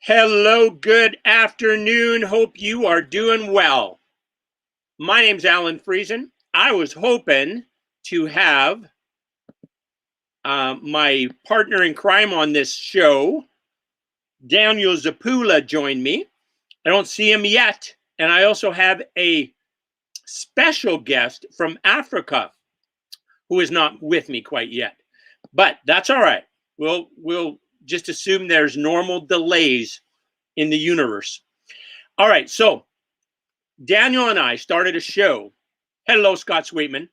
Hello, good afternoon. Hope you are doing well. My name's Alan Friesen. I was hoping to have my partner in crime on this show, Daniel Zapula, join me. I don't see him yet. And I also have a special guest from Africa who is not with me quite yet. But that's all right. We'll just assume there's normal delays in the universe. All right, so Daniel and I started a show. Hello, Scott Sweetman.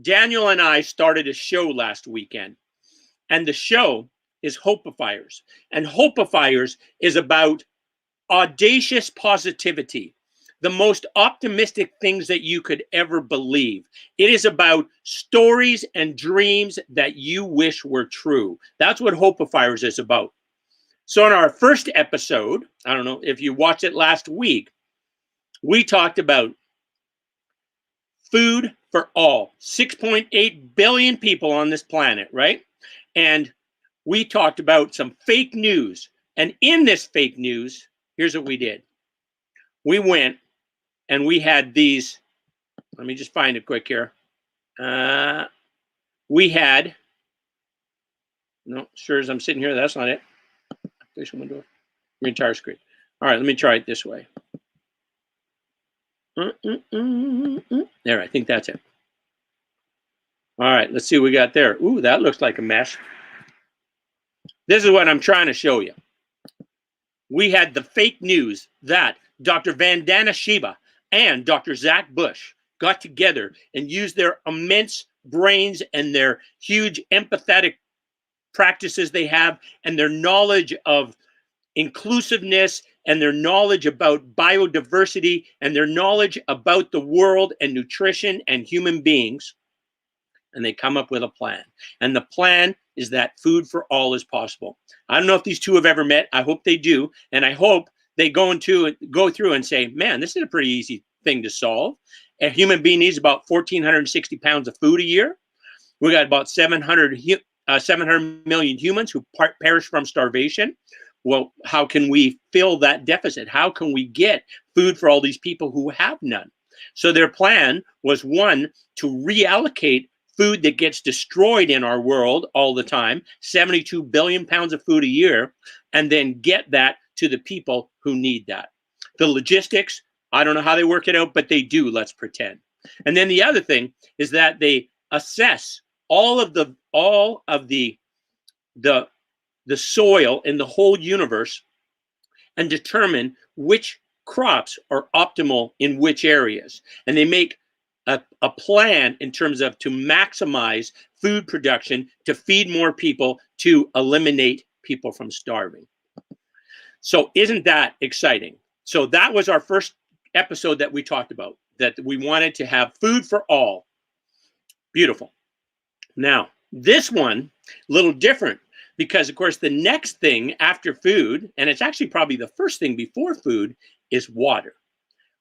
Daniel and I started a show last weekend, and the show is Hopeifers. And Hopeifers is about audacious positivity, the most optimistic things that you could ever believe. It is about stories and dreams that you wish were true. That's what Hopeifers is about. So in our first episode, I don't know if you watched it last week, we talked about food for all. 6.8 billion people on this planet, right? And we talked about some fake news. And in this fake news, here's what we did. We went and we had these, let me just find it quick here. We had, no, sure as I'm sitting here, that's not it. Window, your entire screen. All right, let me try it this way. There, I think that's it. All right, let's see what we got there. Ooh, that looks like a mess. This is what I'm trying to show you. We had the fake news that Dr. Vandana Shiva and Dr. Zach Bush got together and used their immense brains and their huge empathetic practices they have and their knowledge of inclusiveness and their knowledge about biodiversity and their knowledge about the world and nutrition and human beings. And they come up with a plan. And the plan is that food for all is possible. I don't know if these two have ever met. I hope they do. And I hope they go through and say, man, this is a pretty easy thing to solve. A human being needs about 1,460 pounds of food a year. We got about 700 million humans who perish from starvation. Well, how can we fill that deficit? How can we get food for all these people who have none? So their plan was, one, to reallocate food that gets destroyed in our world all the time, 72 billion pounds of food a year, and then get that to the people who need that. The logistics, I don't know how they work it out, but they do, let's pretend. And then the other thing is that they assess all of the soil in the whole universe and determine which crops are optimal in which areas. And they make a plan in terms of to maximize food production, to feed more people, to eliminate people from starving. So isn't that exciting? So that was our first episode that we talked about, that we wanted to have food for all. Beautiful. Now, this one, a little different, because, of course, the next thing after food, and it's actually probably the first thing before food, is water.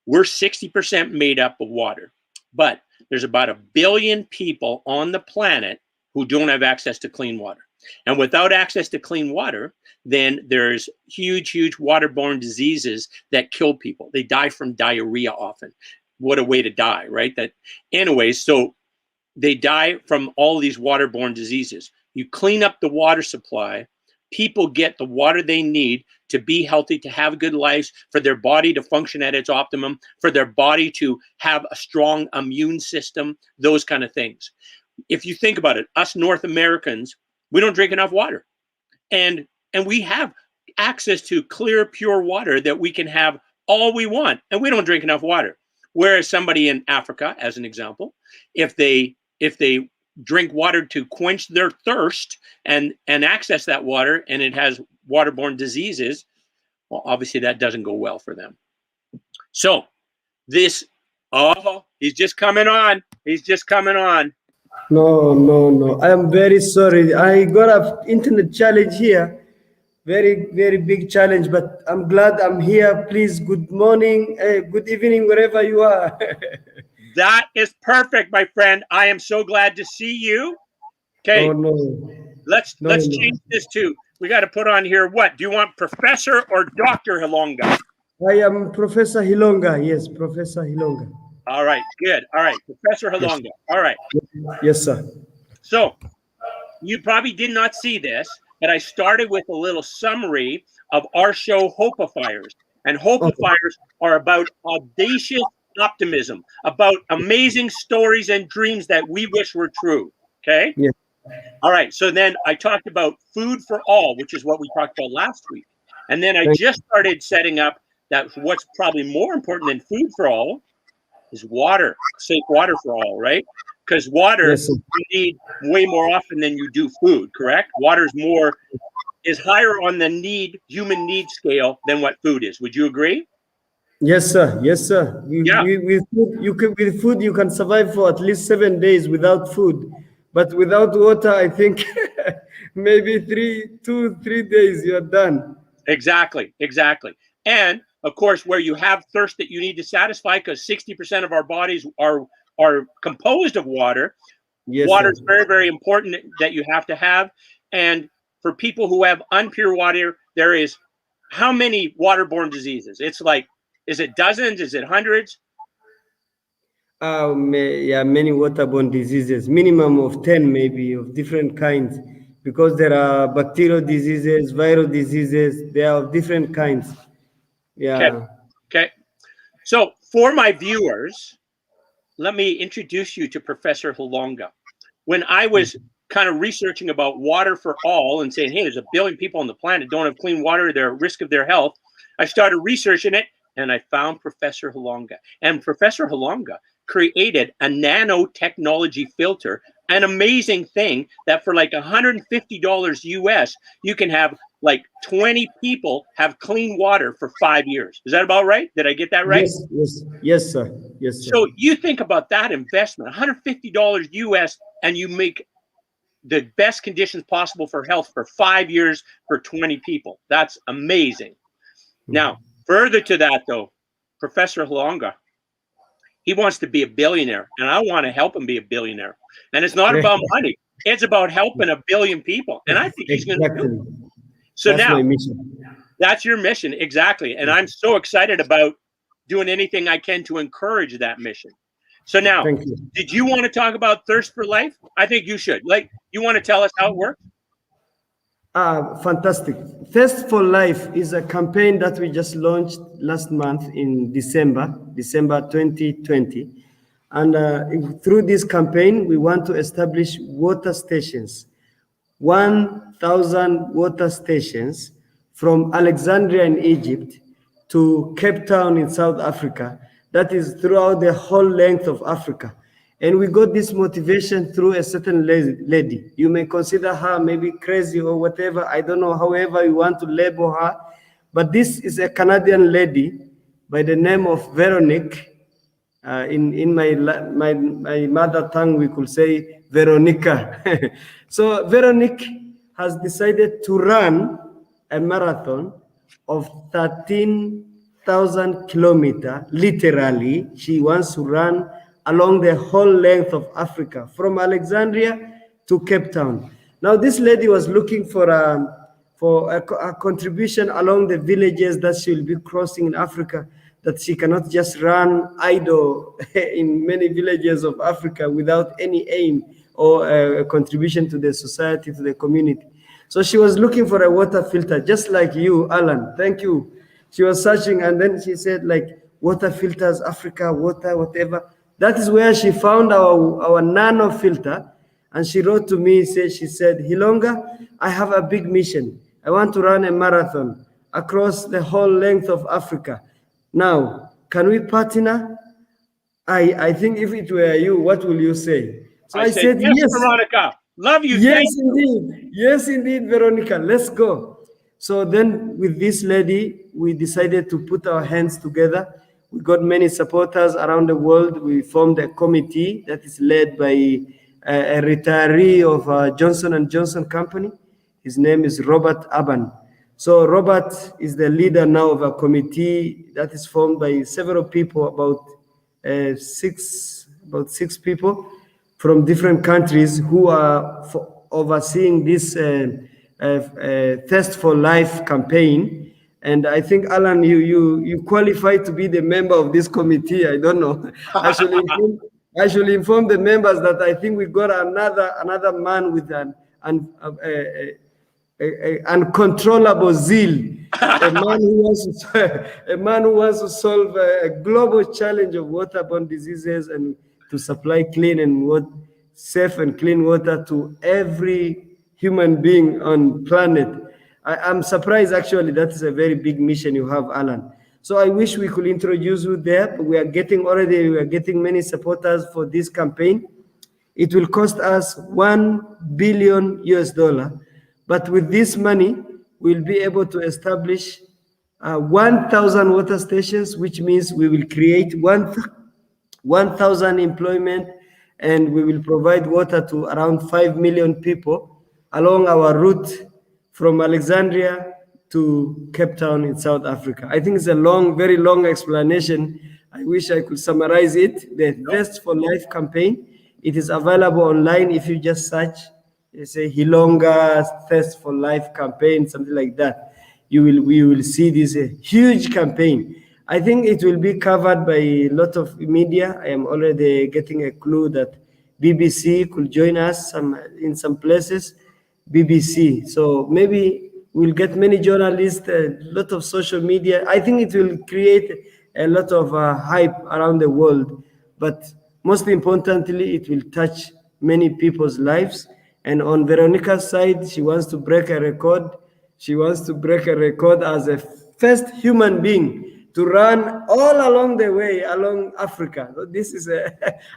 We're 60% made up of water, but there's about 1 billion people on the planet who don't have access to clean water. And without access to clean water, then there's huge, huge waterborne diseases that kill people. They die from diarrhea often. What a way to die, right? Anyways, so they die from all these waterborne diseases. You clean up the water supply, people get the water they need to be healthy, to have good lives, for their body to function at its optimum, for their body to have a strong immune system, those kind of things. If you think about it, us North Americans, we don't drink enough water. And we have access to clear, pure water that we can have all we want, and we don't drink enough water. Whereas somebody in Africa, as an example, if they drink water to quench their thirst and access that water, and it has waterborne diseases, well, obviously that doesn't go well for them. So this, he's just coming on. He's just coming on. No. I am very sorry. I got an internet challenge here. Very, very big challenge, but I'm glad I'm here. Please, good morning, good evening, wherever you are. That is perfect, my friend. I am so glad to see you. Okay. Oh, no. Let's change this to we got to put on here what? Do you want Professor or Dr. Hilonga? I am Professor Hilonga. Yes, Professor Hilonga. All right, good. All right, Professor Yes. Hilonga. All right. Yes, sir. So you probably did not see this, but I started with a little summary of our show, Hopeifers. And Hopeifers are about audacious optimism, about amazing stories and dreams that we wish were true. Okay? Yes. All right. So then I talked about food for all, which is what we talked about last week. And then I just started setting up that what's probably more important than food for all is water, safe water for all, right? Because water Yes, sir. you need way more often than you do food, correct? Water is higher on the human need scale than what food is. Would you agree? Yes, sir. Yes, sir. Yeah, With food you can survive for at least 7 days without food, but without water, I think maybe 3 days you're done. exactly. And of course, where you have thirst that you need to satisfy, because 60% of our bodies are composed of water. Yes, Water sir. is very, very important that you have to have. And for people who have impure water, there is how many waterborne diseases? It's like, is it dozens? Is it hundreds? Yeah, many waterborne diseases, minimum of 10 maybe of different kinds, because there are bacterial diseases, viral diseases, they are of different kinds. Okay. Yeah. Okay. So for my viewers, let me introduce you to Professor Hilonga. When I was kind of researching about water for all and saying, hey, there's 1 billion people on the planet don't have clean water, they're at risk of their health, I started researching it and I found Professor Hilonga. And Professor Hilonga created a nanotechnology filter, an amazing thing that for like $150 US, you can have like 20 people have clean water for 5 years. Is that about right? Did I get that right? Yes, sir. Yes, sir. So you think about that investment, $150 US, and you make the best conditions possible for health for 5 years for 20 people. That's amazing. Now, further to that, though, Professor Hilonga, he wants to be a billionaire, and I want to help him be a billionaire. And it's not about money. It's about helping 1 billion people. And I think he's going to do Exactly. it. So That's now, my mission. that's your mission, exactly. And I'm so excited about doing anything I can to encourage that mission. So now, Thank you. did you want to talk about Thirst for Life? I think you should. Like, you want to tell us how it works? Fantastic. Thirst for Life is a campaign that we just launched last month in December 2020. And through this campaign, we want to establish water stations, 1,000 water stations from Alexandria in Egypt to Cape Town in South Africa. That is throughout the whole length of Africa. And we got this motivation through a certain lady. You may consider her maybe crazy or whatever. I don't know, however you want to label her. But this is a Canadian lady by the name of Veronique. In my mother tongue, we could say Veronica. So Veronique has decided to run a marathon of 13,000 kilometers. Literally, she wants to run along the whole length of Africa, from Alexandria to Cape Town. Now, this lady was looking for a contribution along the villages that she will be crossing in Africa, that she cannot just run idle in many villages of Africa without any aim or a contribution to the society, to the community. So she was looking for a water filter, just like you, Alan. Thank you. She was searching, and then she said, like, water filters, Africa, water, whatever. That is where she found our nano filter. And she wrote to me, she said, Hilonga, I have a big mission. I want to run a marathon across the whole length of Africa. Now, can we partner? I think if it were you, what will you say? So I said, yes, yes. Veronica. Love you. Yes, Thank you. indeed. Yes, indeed, Veronica. Let's go. So then with this lady, we decided to put our hands together. We got many supporters around the world. We formed a committee that is led by a retiree of Johnson & Johnson company. His name is Robert Aban. So Robert is the leader now of a committee that is formed by several people, about six people from different countries who are overseeing this Test for Life campaign. And I think, Alan, you qualify to be the member of this committee. I don't know. I should inform the members that I think we got another man with an uncontrollable zeal, a man who wants to solve a global challenge of waterborne diseases and to supply clean and safe and clean water to every human being on planet. I'm surprised, actually. That is a very big mission you have, Alan. So I wish we could introduce you there. We are getting many supporters for this campaign. It will cost us $1 billion US. But with this money, we'll be able to establish 1,000 water stations, which means we will create 1,000 employment, and we will provide water to around 5 million people along our route from Alexandria to Cape Town in South Africa. I think it's a very long explanation. I wish I could summarize it. The Thirst for Life campaign, it is available online. If you just search, say Hilonga Thirst for Life campaign, something like that, we will see this huge campaign. I think it will be covered by a lot of media. I am already getting a clue that BBC could join us in some places. BBC. So maybe we'll get many journalists, a lot of social media. I think it will create a lot of hype around the world. But most importantly, it will touch many people's lives. And on Veronica's side, she wants to break a record. She wants to break a record as a first human being to run all along the way along Africa. So this is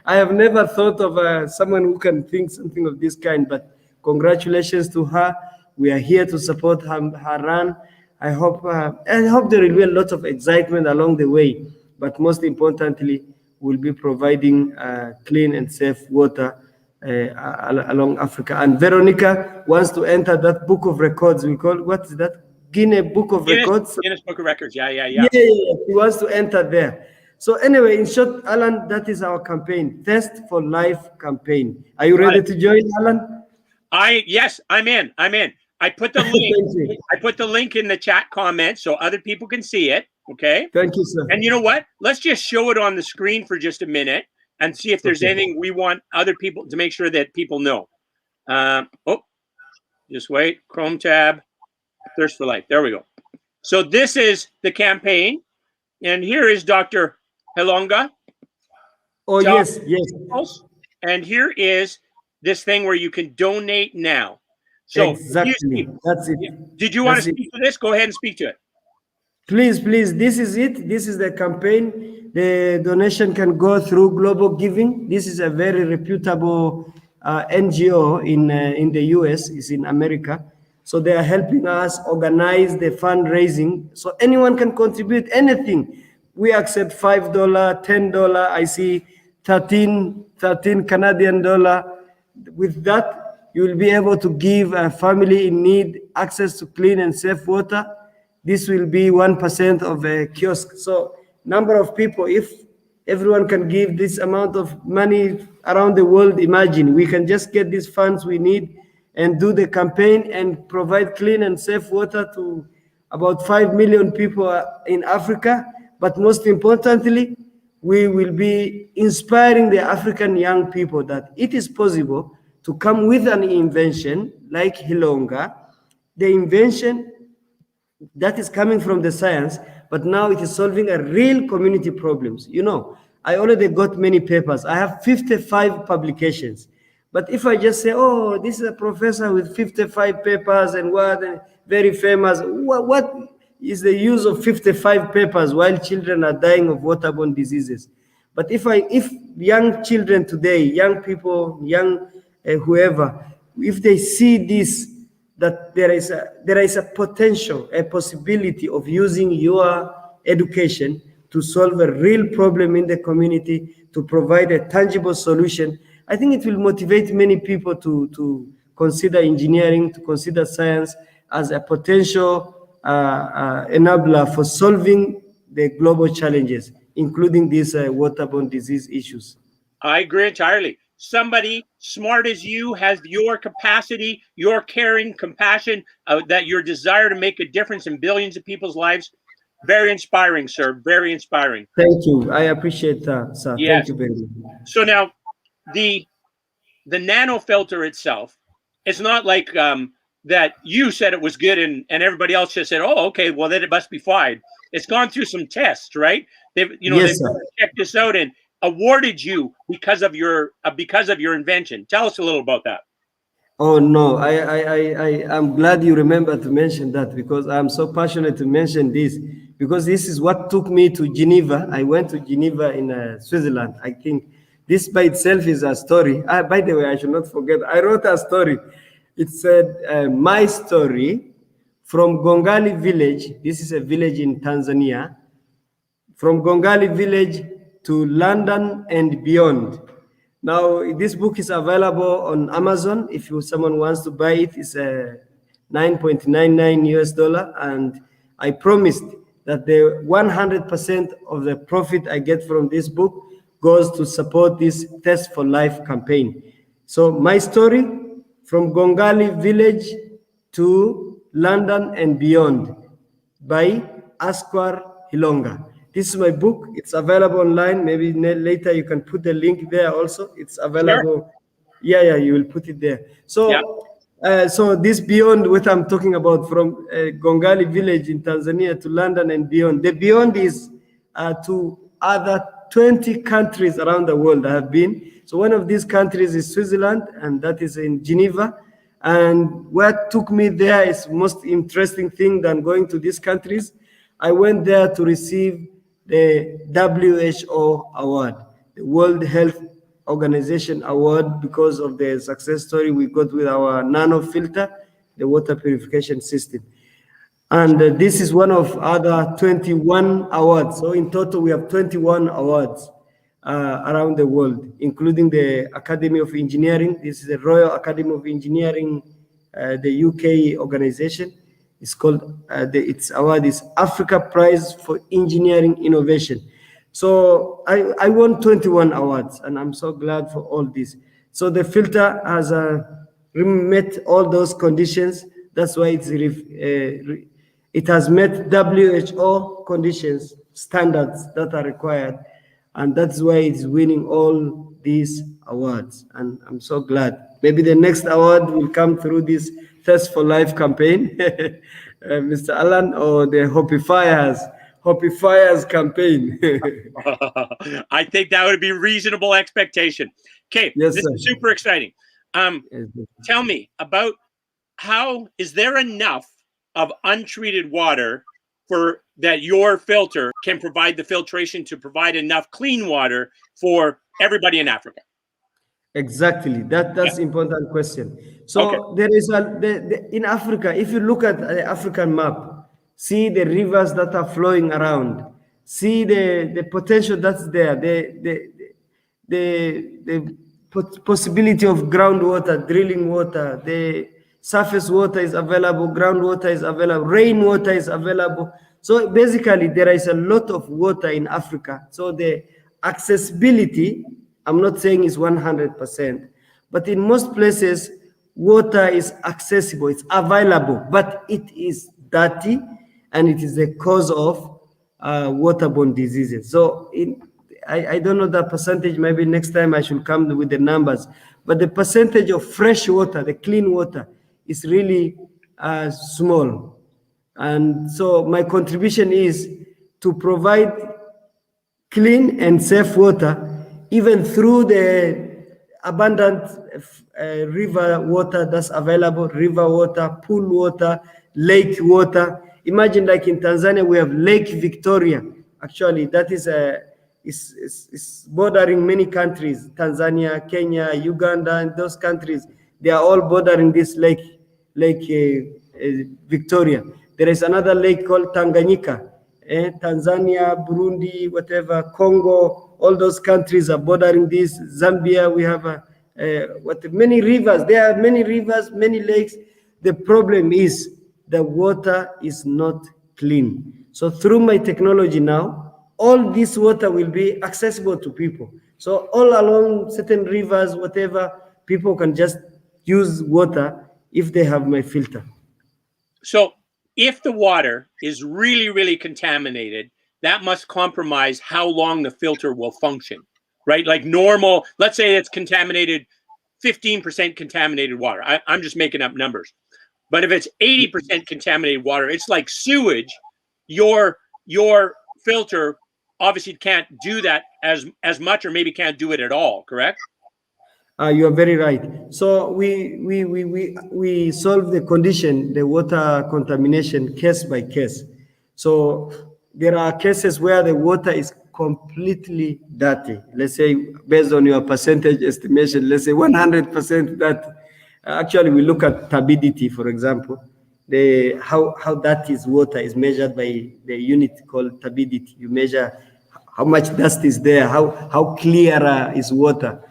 I have never thought of someone who can think something of this kind, but congratulations to her. We are here to support her run. I hope there will be a lot of excitement along the way, but most importantly, we'll be providing clean and safe water along Africa. And Veronica wants to enter that book of records. We call, what is that? Guinness Book of Records? Guinness Book of Records, yeah. Yeah, he wants to enter there. So anyway, in short, Alan, that is our campaign, Thirst for Life campaign. Are you ready to join, Alan? Yes, I'm in. I put the link. I put the link in the chat comments so other people can see it. Okay. Thank you, sir. And you know what? Let's just show it on the screen for just a minute and see if there's anything we want other people to make sure that people know. Just wait. Chrome tab. Thirst for Life. There we go. So this is the campaign, and here is Dr. Hilonga. Oh, yes. And here is this thing where you can donate now. So exactly, that's it. Did you want to speak to this? Go ahead and speak to it. Please. This is it. This is the campaign. The donation can go through Global Giving. This is a very reputable NGO in the US. It's in America. So they are helping us organize the fundraising. So anyone can contribute anything. We accept $5, $10. I see 13 Canadian dollar. With that, you will be able to give a family in need access to clean and safe water. This will be 1% of a kiosk. So number of people, if everyone can give this amount of money around the world, imagine we can just get these funds we need and do the campaign and provide clean and safe water to about 5 million people in Africa. But most importantly, we will be inspiring the African young people that it is possible to come with an invention like Hilonga, the invention that is coming from the science, but now it is solving a real community problems. You know, I already got many papers. I have 55 publications. But if I just say, oh, this is a professor with 55 papers and very famous, what is the use of 55 papers while children are dying of waterborne diseases? But if young children today, young people, whoever, if they see this, that there is a potential, a possibility of using your education to solve a real problem in the community, to provide a tangible solution, I think it will motivate many people to consider engineering, to consider science as a potential enabler for solving the global challenges, including these waterborne disease issues. I agree entirely. somebody smart as you has your capacity, your caring, compassion, that your desire to make a difference in billions of people's lives. Very inspiring, sir. Very inspiring. Thank you. I appreciate that, sir. Thank Yes. you very much. So now the nano filter itself, it's not like that you said it was good and everybody else just said, oh, okay, well then it must be fine. It's gone through some tests, right? They've Yes, they've sir. checked this out and awarded you because of your invention. Tell us a little about that. Oh no, I'm glad you remember to mention that, because I'm so passionate to mention this, because this is what took me to Geneva. I went to Geneva in Switzerland. I think this by itself is a story. By the way, I should not forget, I wrote a story. It said, my story from Gongali village. This is a village in Tanzania. From Gongali village to London and beyond. Now, this book is available on Amazon. If someone wants to buy it, it's a 9.99 US dollar. And I promised that the 100% of the profit I get from this book goes to support this Test for Life campaign. So my story from Gongali village to London and beyond by Asquar Hilonga. This is my book. It's available online. Maybe later you can put the link there also. It's available. Sure. Yeah, you will put it there. Yeah. So this beyond what I'm talking about, from Gongali village in Tanzania to London and beyond. The beyond is to other 20 countries around the world I have been. So one of these countries is Switzerland, and that is in Geneva. And what took me there is most interesting thing than going to these countries. I went there to receive the WHO award, the World Health Organization award, because of the success story we got with our Nano Filter, the water purification system. And this is one of other 21 awards. So in total, we have 21 awards around the world, including the Academy of Engineering. This is the Royal Academy of Engineering, the UK organization. It's called, its award is Africa Prize for Engineering Innovation. So I won 21 awards, and I'm so glad for all this. So the filter has met all those conditions. That's why it has met WHO conditions, standards that are required, and that's why it's winning all these awards. And I'm so glad. Maybe the next award will come through this Test for Life campaign, Mr. Alan, or the Hopeifers campaign. I think that would be reasonable expectation. Okay, Yes, this sir. is super exciting. Yes, sir. Tell me about is there enough of untreated water for that your filter can provide the filtration to provide enough clean water for everybody in Africa? Exactly. That's important question. So there is in Africa, if you look at the African map, see the rivers that are flowing around, see the potential that's there, the possibility of groundwater, drilling water, the surface water is available, groundwater is available, rainwater is available. So basically, there is a lot of water in Africa. So the accessibility, I'm not saying is 100%, but in most places, water is accessible, it's available, but it is dirty, and it is the cause of waterborne diseases. So I don't know the percentage, maybe next time I should come with the numbers, but the percentage of fresh water, the clean water, is really small. And so my contribution is to provide clean and safe water, even through the abundant river water that's available, river water, pool water, lake water. Imagine, like in Tanzania, we have Lake Victoria. Actually, that is bordering many countries, Tanzania, Kenya, Uganda, and those countries. They are all bordering this lake Victoria. There is another lake called Tanganyika. Tanzania, Burundi, whatever, Congo, all those countries are bordering this. Zambia, we have many rivers. There are many rivers, many lakes. The problem is the water is not clean. So through my technology now, all this water will be accessible to people. So all along certain rivers, whatever, people can just use water if they have my filter. So if the water is really, really contaminated, that must compromise how long the filter will function, right? Like normal, let's say it's contaminated, 15% contaminated water. I'm just making up numbers. But if it's 80% contaminated water, it's like sewage. Your filter obviously can't do that as much, or maybe can't do it at all, correct? You are very right. So we solve the condition, the water contamination, case by case. So there are cases where the water is completely dirty. Let's say, based on your percentage estimation, let's say 100% dirty. Actually, we look at turbidity, for example. How dirty is water is measured by the unit called turbidity. You measure how much dust is there, how clear is water.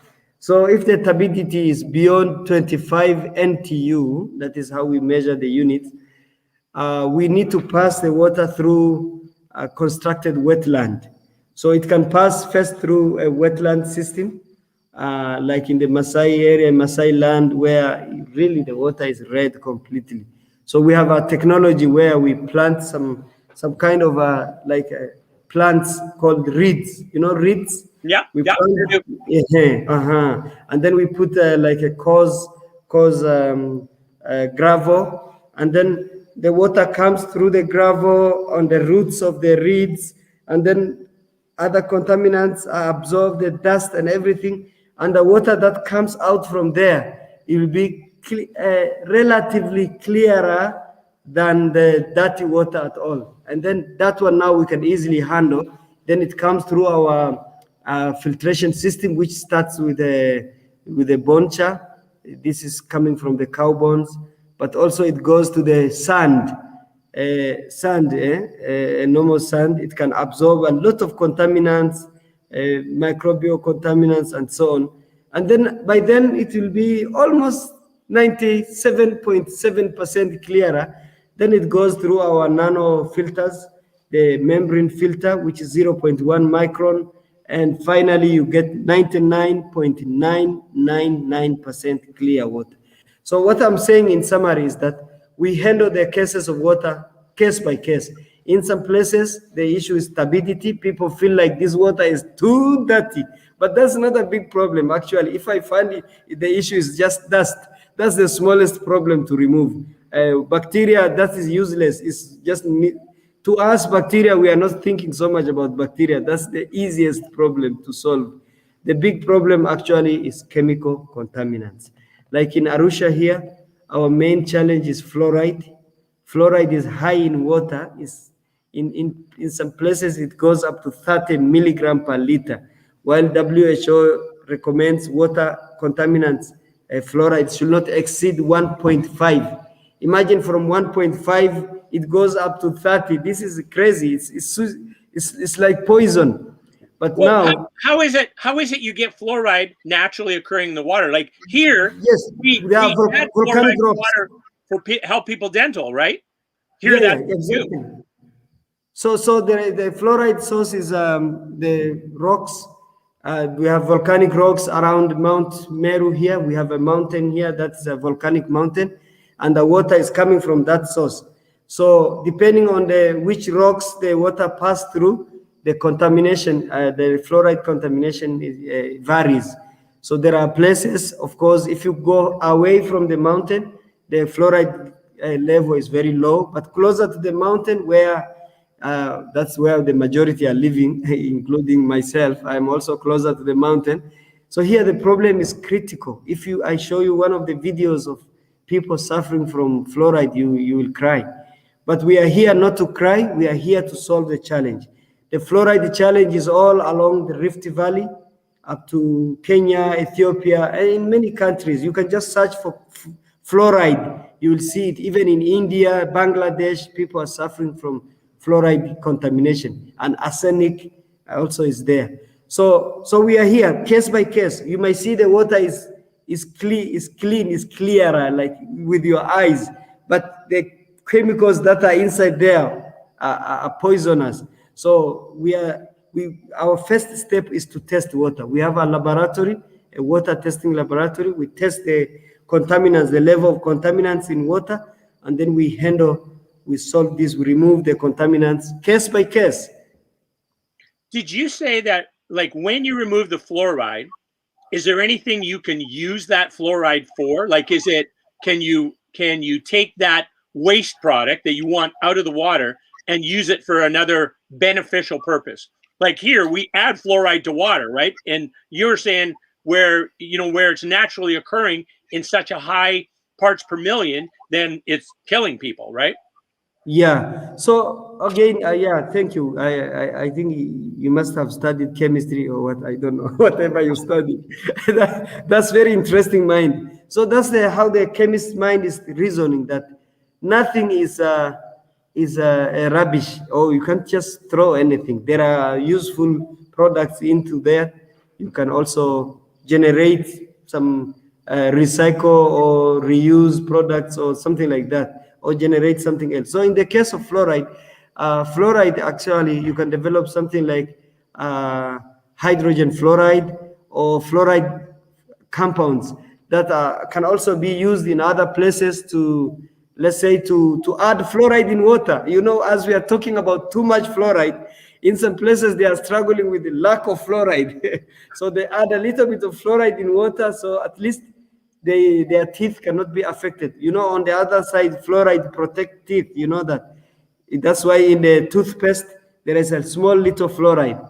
So if the turbidity is beyond 25 NTU, that is how we measure the unit, we need to pass the water through a constructed wetland. So it can pass first through a wetland system, like in the Maasai area, Maasai land, where really the water is red completely. So we have a technology where we plant some kind of plants called reeds. You know reeds? Yeah, We yeah. plant, and then we put like a cause gravel, and then the water comes through the gravel on the roots of the reeds, and then other contaminants are absorbed, the dust and everything, and the water that comes out from there, it will be relatively clearer than the dirty water at all. And then that one now we can easily handle. Then it comes through our filtration system, which starts with a boncha. This is coming from the cow bones, but also it goes to the sand. Normal sand. It can absorb a lot of contaminants, microbial contaminants, and so on. And then by then it will be almost 97.7% clearer. Then it goes through our nano filters, the membrane filter, which is 0.1 micron. And finally, you get 99.999% clear water. So what I'm saying in summary is that we handle the cases of water case by case. In some places, the issue is turbidity. People feel like this water is too dirty, but that's not a big problem. Actually, if I find the issue is just dust, that's the smallest problem to remove. Bacteria, that is useless. It's just to us, bacteria, we are not thinking so much about bacteria. That's the easiest problem to solve. The big problem actually is chemical contaminants. Like in Arusha here, our main challenge is fluoride. Fluoride is high in water. In some places, it goes up to 30 milligram per liter, while WHO recommends water contaminants, fluoride should not exceed 1.5. Imagine from 1.5, it goes up to 30. This is crazy. It's like poison. But Well, now, how is it you get fluoride naturally occurring in the water? Like here, yes, we they are add volcanic fluoride rocks. water for help people dental, right? Here, Yeah, that's exactly. So the fluoride source is the rocks. We have volcanic rocks around Mount Meru here. We have a mountain here that's a volcanic mountain, and the water is coming from that source. So depending on which rocks the water pass through, the contamination, the fluoride contamination varies. So there are places, of course, if you go away from the mountain, the fluoride level is very low, but closer to the mountain where that's where the majority are living, including myself. I'm also closer to the mountain. So here the problem is critical. If I show you one of the videos of people suffering from fluoride, you will cry. But we are here not to cry. We are here to solve the challenge. The fluoride challenge is all along the Rift Valley, up to Kenya, Ethiopia, and in many countries. You can just search for fluoride. You will see it. Even in India, Bangladesh, people are suffering from fluoride contamination, and arsenic also is there. So we are here case by case. You may see the water is clearer, like with your eyes, but the chemicals that are inside there are poisonous. So we are our first step is to test water. We have a laboratory, a water testing laboratory. We test the contaminants, the level of contaminants in water, and then we solve this, we remove the contaminants case by case. Did you say that, like, when you remove the fluoride, is there anything you can use that fluoride for? Like, can you take that waste product that you want out of the water and use it for another beneficial purpose? Like here, we add fluoride to water, right? And you're saying where it's naturally occurring in such a high parts per million, then it's killing people, right? Yeah. So again, yeah, thank you. I think you must have studied chemistry or what, I don't know, whatever you studied. That's very interesting mind. So that's how the chemist mind is reasoning, that nothing is a rubbish, or you can't just throw anything. There are useful products into there. You can also generate some recycle or reuse products or something like that, or generate something else. So in the case of fluoride actually you can develop something like hydrogen fluoride or fluoride compounds that can also be used in other places to, let's say, to add fluoride in water. As we are talking about too much fluoride, in some places they are struggling with the lack of fluoride. So they add a little bit of fluoride in water, so at least their teeth cannot be affected. On the other side, fluoride protect teeth. That. That's why in the toothpaste there is a small little fluoride.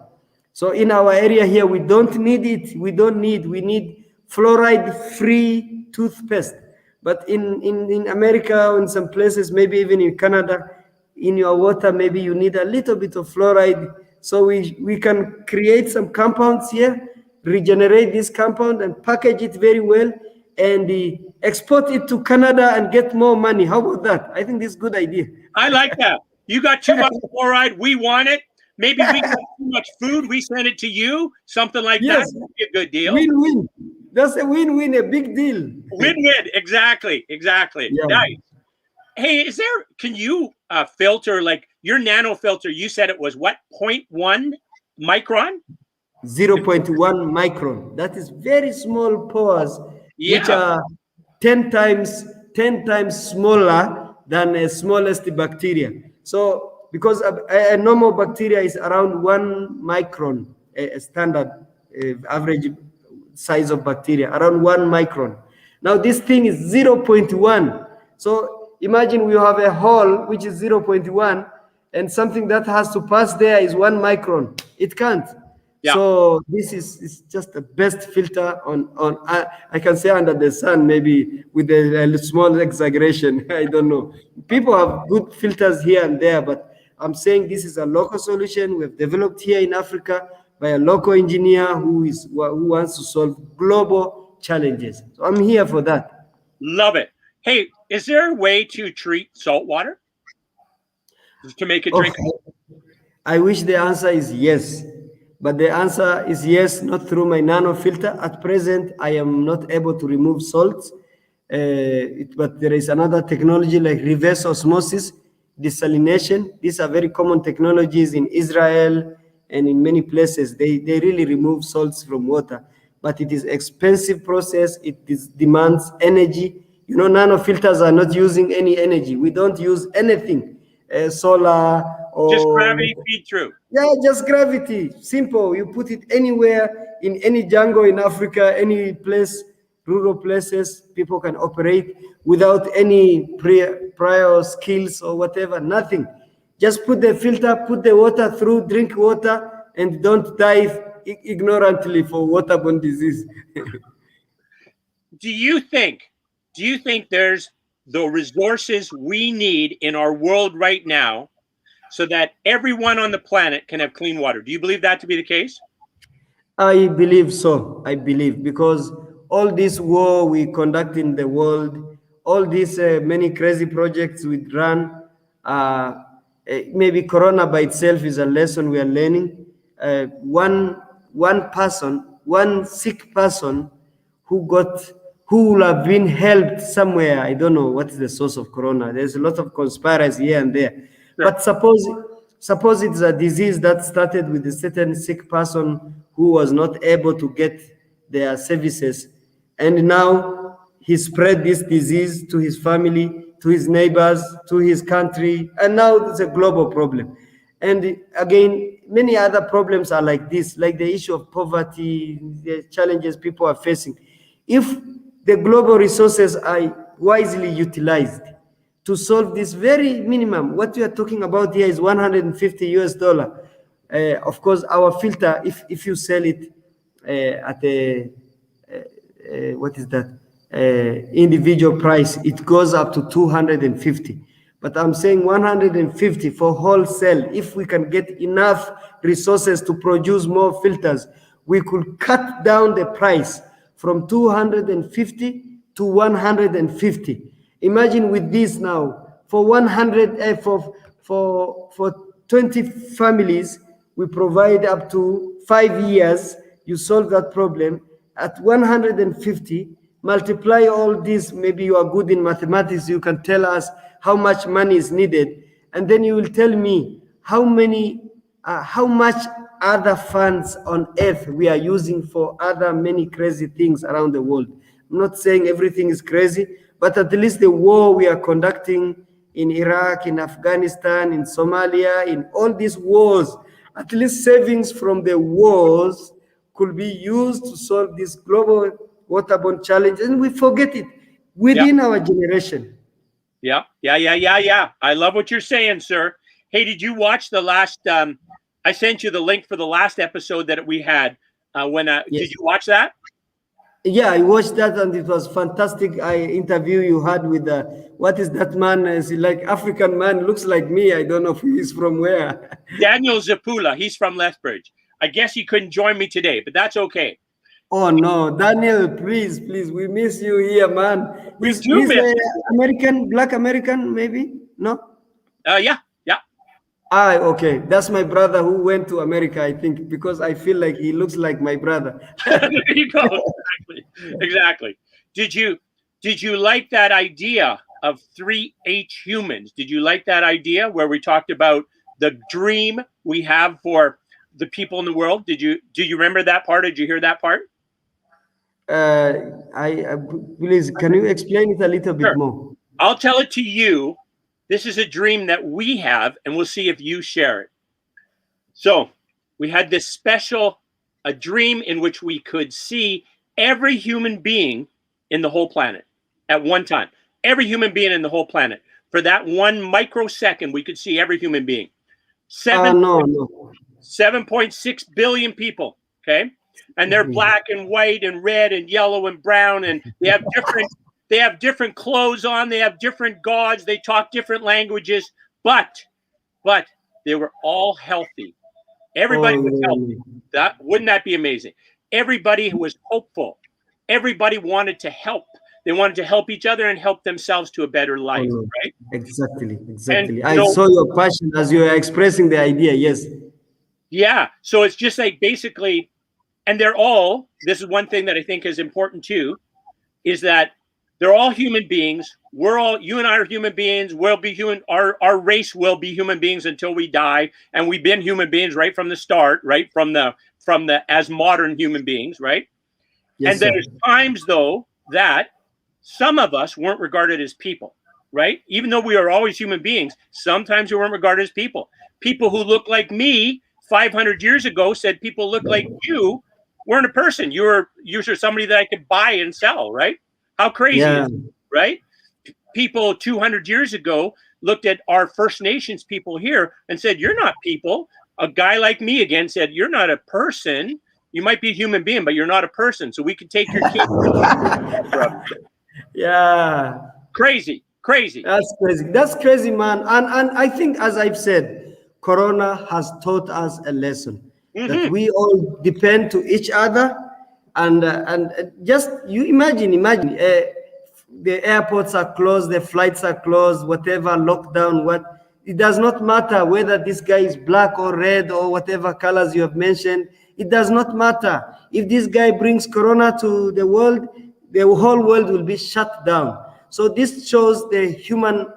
So in our area here, we don't need it. We need fluoride-free toothpaste. But in America, in some places, maybe even in Canada, in your water, maybe you need a little bit of fluoride. So we can create some compounds here, regenerate this compound and package it very well, and export it to Canada and get more money. How about that? I think this is a good idea. I like that. You got too much fluoride, we want it. Maybe we got too much food, we send it to you. Something like that would be a good deal. Win-win. That's a win-win, a big deal. Win-win. Exactly. Yeah. Nice. Hey, can you filter, like your nano filter, you said it was what, 0.1 micron? 0.1 micron. That is very small pores, Yeah. which are 10 times smaller than the smallest bacteria. So because a normal bacteria is around 1 micron, a standard average size of bacteria, around 1 micron. Now this thing is 0.1. So imagine we have a hole which is 0.1, and something that has to pass there is 1 micron. It can't. Yeah. So this is just the best filter on I can say under the sun, maybe with a small exaggeration. I don't know. People have good filters here and there, but I'm saying this is a local solution we've developed here in Africa by a local engineer who wants to solve global challenges. So I'm here for that. Love it. Hey, is there a way to treat salt water to make it drinkable? I wish the answer is yes. But the answer is yes, not through my nano filter. At present, I am not able to remove salts. But there is another technology like reverse osmosis, desalination. These are very common technologies in Israel and in many places. They really remove salts from water. But it is expensive process. It demands energy. Nano filters are not using any energy. We don't use anything, solar or... Just gravity feed through. Yeah, just gravity. Simple. You put it anywhere, in any jungle in Africa, any place, rural places, people can operate without any prior skills or whatever, nothing. Just put the filter, put the water through, drink water, and don't die ignorantly for waterborne disease. Do you think there's the resources we need in our world right now so that everyone on the planet can have clean water? Do you believe that to be the case? I believe so. I believe, because all this war we conduct in the world, all these many crazy projects we run, maybe Corona by itself is a lesson we are learning. One person, one sick person who will have been helped somewhere. I don't know what is the source of Corona. There's a lot of conspiracy here and there. Sure. But suppose it's a disease that started with a certain sick person who was not able to get their services, and now he spread this disease to his family, to his neighbors, to his country, and now it's a global problem. And again, many other problems are like this, like the issue of poverty, the challenges people are facing. If the global resources are wisely utilized to solve this very minimum, what we are talking about here is 150 US dollar. Of course, our filter, if you sell it at a what is that individual price, it goes up to 250. But I'm saying 150 for wholesale. If we can get enough resources to produce more filters, we could cut down the price from 250 to 150. Imagine with this now, for 100 for 20 families, we provide up to 5 years. You solve that problem at 150. Multiply all this. Maybe you are good in mathematics. You can tell us how much money is needed, and then you will tell me how much other funds on earth we are using for other many crazy things around the world. I'm not saying everything is crazy, but at least the war we are conducting in Iraq, in Afghanistan, in Somalia, in all these wars, at least savings from the wars could be used to solve this global waterborne challenge, and we forget it within our generation. Yeah. I love what you're saying, sir. Hey, did you watch the last? I sent you the link for the last episode that we had. Yes. Did you watch that? Yeah, I watched that, and it was fantastic. Interview you had with what is that man? Is he like African man? Looks like me. I don't know if he's from where. Daniel Zapula. He's from Lethbridge. I guess he couldn't join me today, but that's okay. Oh no, Daniel, please, we miss you here, man. He's American, black American, maybe? No? Yeah. Okay. That's my brother who went to America, I think, because I feel like he looks like my brother. There you go. Exactly. Did you like that idea of 3H humans? Did you like that idea where we talked about the dream we have for the people in the world? Do you remember that part? Did you hear that part? Please, can you explain it a little bit more? I'll tell it to you. This is a dream that we have, and we'll see if you share it. So we had this a dream in which we could see every human being in the whole planet at one time. Every human being in the whole planet. For that 1 microsecond, we could see every human being. 7.6 billion people, okay? And they're black and white and red and yellow and brown, and they have different clothes on, they have different gods, they talk different languages, but they were all healthy. Everybody was healthy. Wouldn't that be amazing? Everybody was hopeful. Everybody wanted to help. They wanted to help each other and help themselves to a better life, right? Exactly. And, I saw your passion as you were expressing the idea, yes. Yeah, so it's just like basically, and this is one thing that I think is important too, is that they're all human beings. You and I are human beings. We'll be human. Our race will be human beings until we die. And we've been human beings right from the start, right? From the as modern human beings, right? Yes, and there's times though that some of us weren't regarded as people, right? Even though we are always human beings, sometimes we weren't regarded as people. People who look like me 500 years ago said people look like you weren't a person. You're somebody that I could buy and sell, right? How crazy is it, right? People 200 years ago looked at our First Nations people here and said, you're not people. A guy like me again said, you're not a person. You might be a human being, but you're not a person. So we can take your kids. Yeah. Crazy. That's crazy, man. And I think, as I've said, Corona has taught us a lesson that we all depend to each other. And just you imagine, the airports are closed, the flights are closed, whatever, lockdown, it does not matter whether this guy is black or red or whatever colors you have mentioned. It does not matter. If this guy brings Corona to the world, the whole world will be shut down. So this shows the human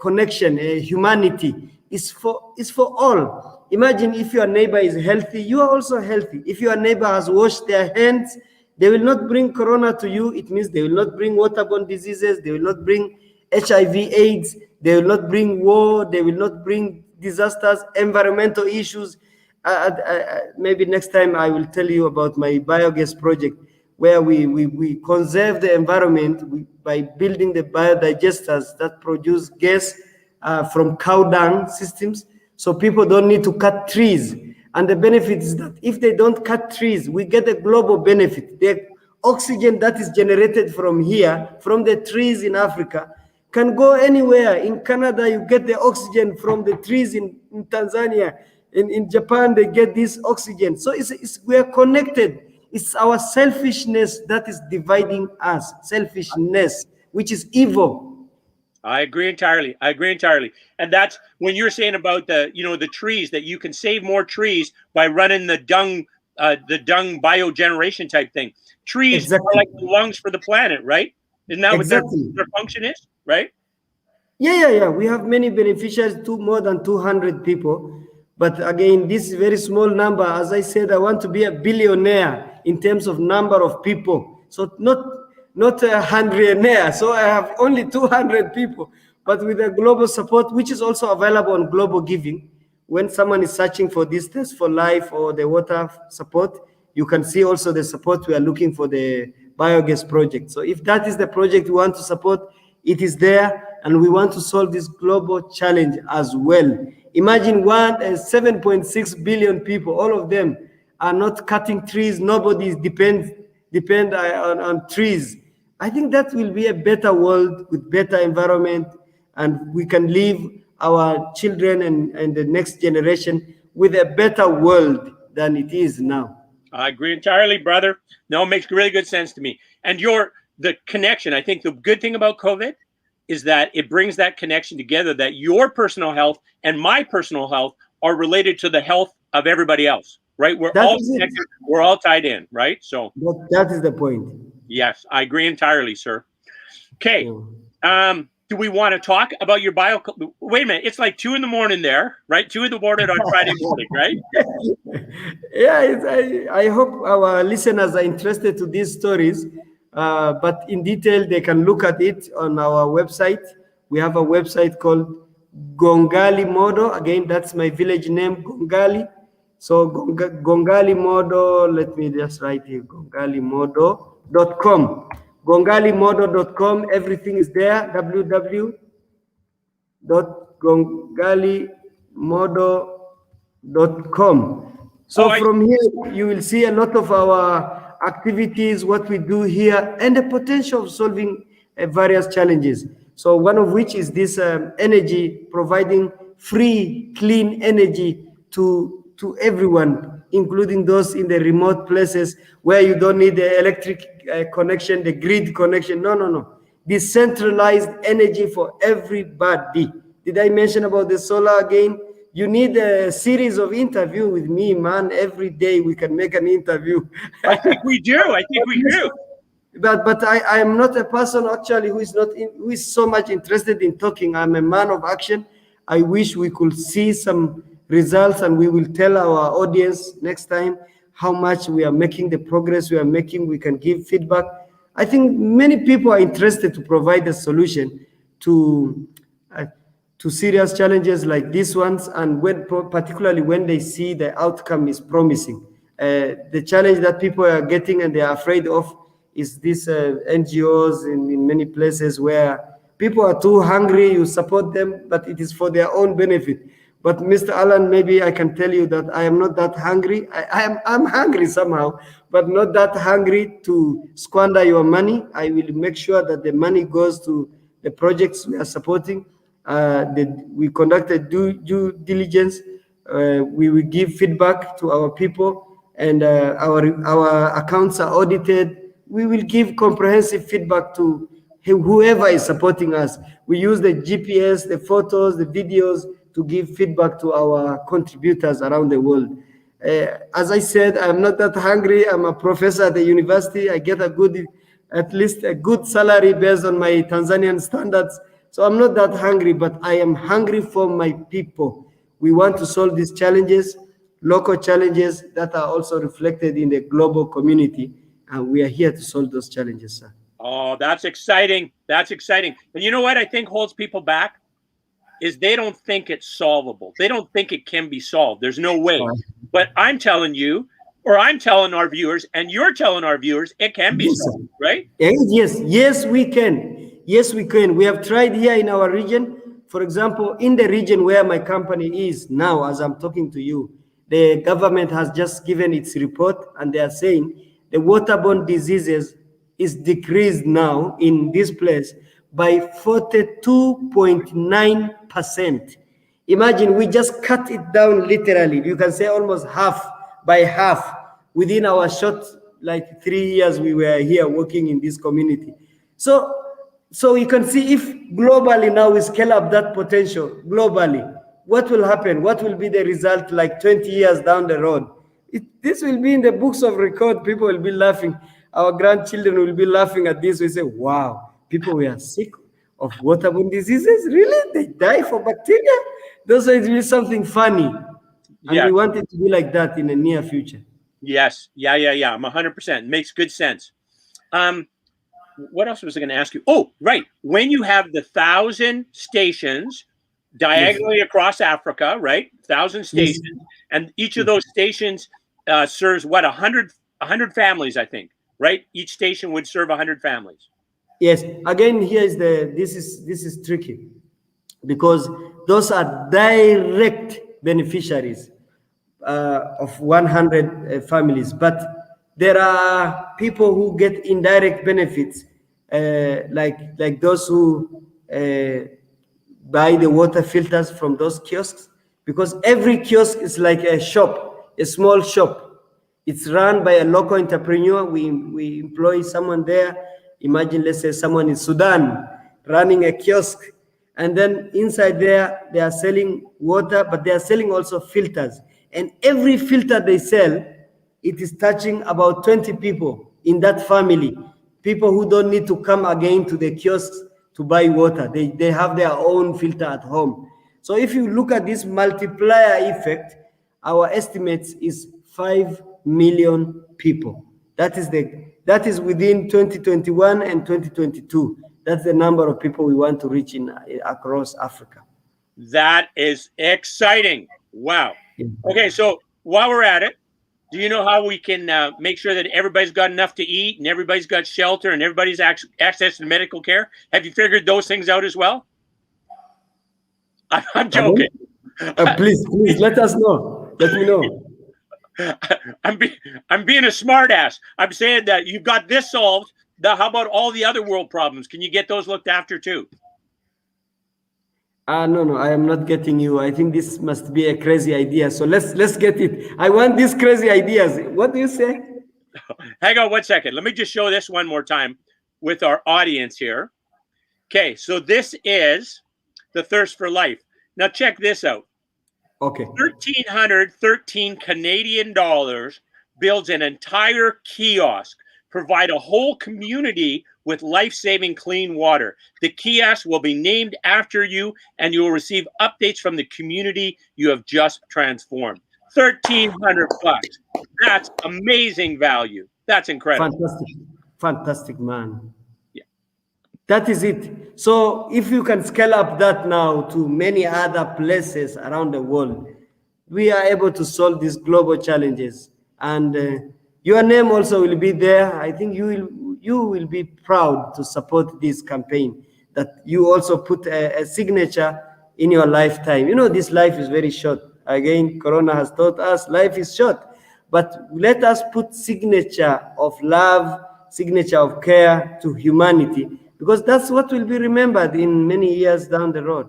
connection, humanity. is for all. Imagine if your neighbor is healthy, you are also healthy. If your neighbor has washed their hands, they will not bring corona to you. It means they will not bring waterborne diseases. They will not bring HIV, AIDS. They will not bring war. They will not bring disasters, environmental issues. Maybe next time I will tell you about my biogas project, where we conserve the environment by building the biodigesters that produce gas from cow dung systems, so people don't need to cut trees. And the benefit is that if they don't cut trees, we get a global benefit. The oxygen that is generated from here, from the trees in Africa, can go anywhere. In Canada, you get the oxygen from the trees in Tanzania. In Japan, they get this oxygen. So we are connected. It's our selfishness that is dividing us. Selfishness, which is evil. I agree entirely. I agree entirely. And that's when you're saying about the trees, that you can save more trees by running the dung biogeneration type thing. Trees Exactly. are like the lungs for the planet, right? Isn't that Exactly. what their function is, right? Yeah. We have many beneficiaries, more than 200 people. But again, this is a very small number. As I said, I want to be a billionaire in terms of number of people. So not a hundredaire. So I have only 200 people, but with a global support, which is also available on Global Giving. When someone is searching for this Test for Life or the water support, you can see also the support we are looking for the biogas project. So if that is the project we want to support, it is there, and we want to solve this global challenge as well. Imagine 7.6 billion people, all of them are not cutting trees. Nobody depend on trees. I think that will be a better world with better environment, and we can leave our children and the next generation with a better world than it is now. I agree entirely, brother. No, it makes really good sense to me. And the connection, I think the good thing about COVID is that it brings that connection together, that your personal health and my personal health are related to the health of everybody else, right? We're all connected. We're all tied in, right? So that is the point. Yes, I agree entirely, sir. Okay. Do we want to talk about your Wait a minute. It's like 2 a.m. there, right? 2 a.m. on Friday morning, right? Yeah, I hope our listeners are interested to these stories. But in detail, they can look at it on our website. We have a website called Gongali Modo. Again, that's my village name, Gongali. So Gongali Modo, let me just write here, gongalimodo.com. Gongalimodo.com, everything is there, www.gongalimodo.com. So from here, you will see a lot of our activities, what we do here, and the potential of solving various challenges. So one of which is this energy, providing free, clean energy to everyone, including those in the remote places where you don't need the electric connection, the grid connection. No. Decentralized energy for everybody. Did I mention about the solar again? You need a series of interview with me, man. Every day we can make an interview. I think we do. But I am not a person actually who is so much interested in talking. I'm a man of action. I wish we could see some results, and we will tell our audience next time how much we are making, the progress we are making. We can give feedback. I think many people are interested to provide a solution to serious challenges like these ones, and particularly when they see the outcome is promising. The challenge that people are getting and they are afraid of is these NGOs in many places where people are too hungry. You support them, but it is for their own benefit. But Mr. Alan, maybe I can tell you that I am not that hungry. I'm hungry somehow, but not that hungry to squander your money. I will make sure that the money goes to the projects we are supporting. We conducted due diligence. We will give feedback to our people, and our accounts are audited. We will give comprehensive feedback to whoever is supporting us. We use the GPS, the photos, the videos to give feedback to our contributors around the world. As I said, I'm not that hungry. I'm a professor at the university. I get at least a good salary based on my Tanzanian standards. So I'm not that hungry, but I am hungry for my people. We want to solve these challenges, local challenges that are also reflected in the global community, and we are here to solve those challenges, sir. Oh, that's exciting. That's exciting. And you know what I think holds people back is they don't think it's solvable. They don't think it can be solved. There's no way. But I'm telling you, or I'm telling our viewers, and you're telling our viewers, it can be Yes, solved, sir. right? Yes, we can. Yes, we can. We have tried here in our region. For example, in the region where my company is now, as I'm talking to you, the government has just given its report, and they are saying the waterborne diseases is decreased now in this place by 42.9%. Imagine we just cut it down literally. You can say almost half by half within our short, like 3 years we were here working in this community. So you can see if globally now we scale up that potential globally, what will happen? What will be the result like 20 years down the road? This will be in the books of record. People will be laughing. Our grandchildren will be laughing at this. We say, wow, people were sick of waterborne diseases? Really? They die for bacteria? Those will be something funny. And Yeah. we want it to be like that in the near future. Yes. Yeah. I'm 100%. Makes good sense. What else was I going to ask you? Oh, right. When you have the 1,000 stations diagonally across Africa, right? 1,000 stations, and each of those stations serves what, 100 families, I think, right? Each station would serve 100 families. Yes. Again, here is this is tricky because those are direct beneficiaries of 100 families, but there are people who get indirect benefits, like those who buy the water filters from those kiosks, because every kiosk is like a shop, a small shop. It's run by a local entrepreneur. We employ someone there. Imagine, let's say, someone in Sudan running a kiosk, and then inside there they are selling water, but they are selling also filters. And every filter they sell, it is touching about 20 people in that family. People who don't need to come again to the kiosks to buy water. They have their own filter at home. So if you look at this multiplier effect, our estimates is 5 million people. That is within 2021 and 2022. That's the number of people we want to reach in across Africa. That is exciting. Wow. Okay, so while we're at it, do you know how we can make sure that everybody's got enough to eat and everybody's got shelter and everybody's access to medical care? Have you figured those things out as well? I'm joking. Please, let us know. Let me know. I'm being a smartass. I'm saying that you've got this solved. How about all the other world problems? Can you get those looked after too? No, I am not getting you. I think this must be a crazy idea. So let's get it. I want these crazy ideas. What do you say? Hang on one second. Let me just show this one more time with our audience here. Okay, so this is the Thirst for Life. Now check this out. Okay. 1,313 Canadian dollars builds an entire kiosk, provide a whole community with life-saving clean water. The kiosk will be named after you, and you will receive updates from the community you have just transformed. 1,300 bucks. That's amazing value. That's incredible. Fantastic, man. Yeah. That is it. So if you can scale up that now to many other places around the world, we are able to solve these global challenges. And your name also will be there. I think you will be proud to support this campaign, that you also put a signature in your lifetime. You know, this life is very short. Again, Corona has taught us life is short. But let us put signature of love, signature of care to humanity, because that's what will be remembered in many years down the road.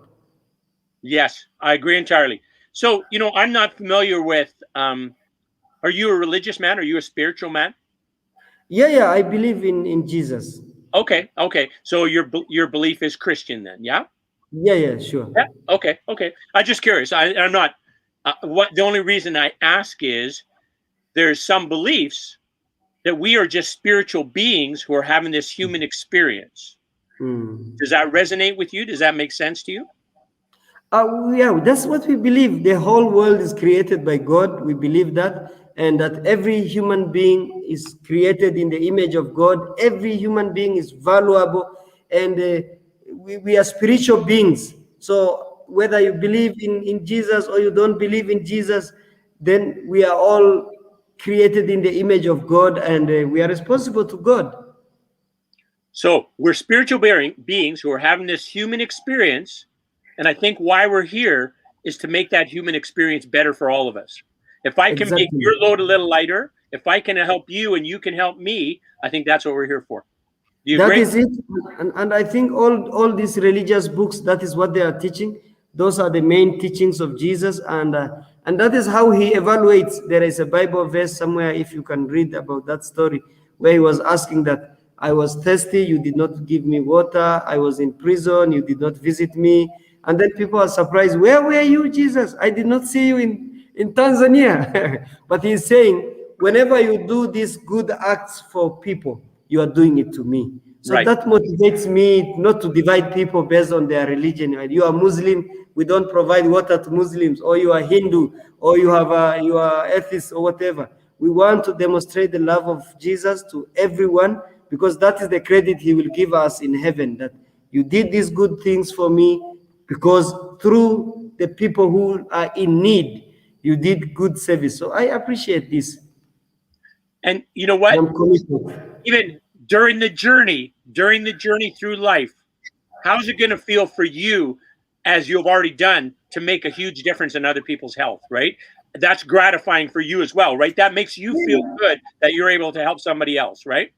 Yes, I agree entirely. So, you know, I'm not familiar with, are you a religious man? Are you a spiritual man? Yeah, I believe in Jesus. Okay. So your belief is Christian then, yeah? Yeah, sure. Yeah. Okay. I'm just curious. I'm not. The only reason I ask is there's some beliefs that we are just spiritual beings who are having this human experience. Mm. Does that resonate with you? Does that make sense to you? Yeah, that's what we believe. The whole world is created by God. We believe that, and that every human being is created in the image of God. Every human being is valuable, and we are spiritual beings. So whether you believe in Jesus or you don't believe in Jesus, then we are all created in the image of God, and we are responsible to God. So we're spiritual beings who are having this human experience. And I think why we're here is to make that human experience better for all of us. If I can make Exactly. your load a little lighter, if I can help you and you can help me, I think that's what we're here for. Do you That agree? is it. And I think all these religious books, that is what they are teaching. Those are the main teachings of Jesus. And that is how he evaluates. There is a Bible verse somewhere, if you can read about that story, where he was asking that, I was thirsty, you did not give me water. I was in prison, you did not visit me. And then people are surprised, where were you, Jesus? I did not see you in Tanzania. But he's saying, whenever you do these good acts for people, you are doing it to me. So Right. that motivates me not to divide people based on their religion. You are Muslim, we don't provide water to Muslims, or you are Hindu, or you are atheist, or whatever. We want to demonstrate the love of Jesus to everyone, because that is the credit he will give us in heaven, that you did these good things for me, because through the people who are in need, you did good service. So I appreciate this. And you know what? I'm committed. Even during the journey through life, how's it going to feel for you as you've already done to make a huge difference in other people's health, right? That's gratifying for you as well, right? That makes you feel good that you're able to help somebody else, right?